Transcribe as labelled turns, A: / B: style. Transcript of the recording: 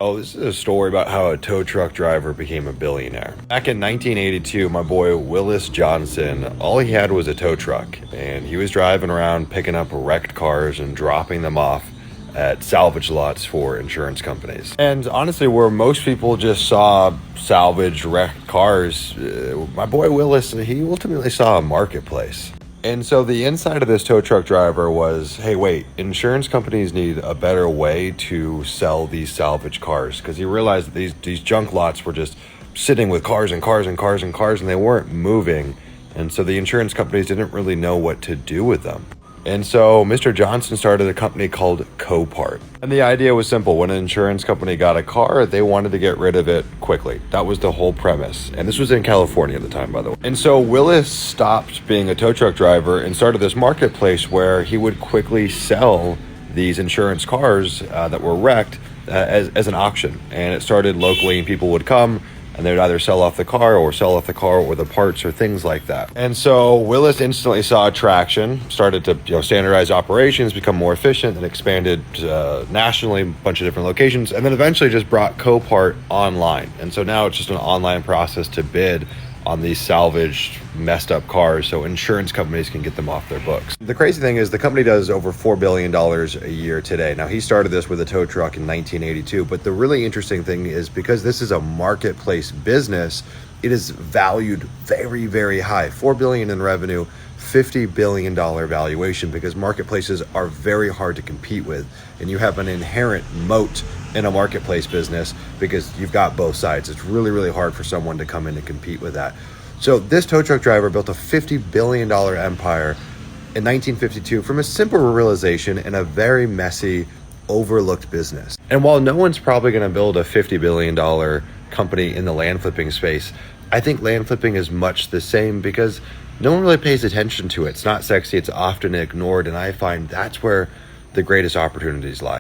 A: Oh, this is a story about how a tow truck driver became a billionaire. Back in 1982, my boy Willis Johnson, all he had was a tow truck, and he was driving around picking up wrecked cars and dropping them off at salvage lots for insurance companies. And honestly, where most people just saw salvage wrecked cars, my boy Willis, he ultimately saw a marketplace. And so the inside of this tow truck driver was, hey, wait, insurance companies need a better way to sell these salvage cars, because he realized that these junk lots were just sitting with cars and cars and cars and cars, and they weren't moving. And so the insurance companies didn't really know what to do with them. And so Mr. Johnson started a company called Copart. And the idea was simple. When an insurance company got a car, they wanted to get rid of it quickly. That was the whole premise. And this was in California at the time, by the way. And so Willis stopped being a tow truck driver and started this marketplace where he would quickly sell these insurance cars that were wrecked as an auction. And it started locally, and people would come and they would either sell off the car or the parts or things like that. And so Willis instantly saw traction, started to standardize operations, become more efficient, and expanded nationally, a bunch of different locations, and then eventually just brought Copart online. And so now it's just an online process to bid on these salvaged, messed up cars so insurance companies can get them off their books. The crazy thing is the company does over $4 billion a year today. Now, he started this with a tow truck in 1982, but the really interesting thing is because this is a marketplace business, it is valued very, very high. $4 billion in revenue, $50 billion valuation, because marketplaces are very hard to compete with, and you have an inherent moat in a marketplace business because you've got both sides. It's really, really hard for someone to come in and compete with that. So this tow truck driver built a $50 billion empire in 1952 from a simple realization in a very messy, overlooked business. And while no one's probably going to build a $50 billion company in the land flipping space, I think land flipping is much the same because no one really pays attention to it. It's not sexy. It's often ignored. And I find that's where the greatest opportunities lie.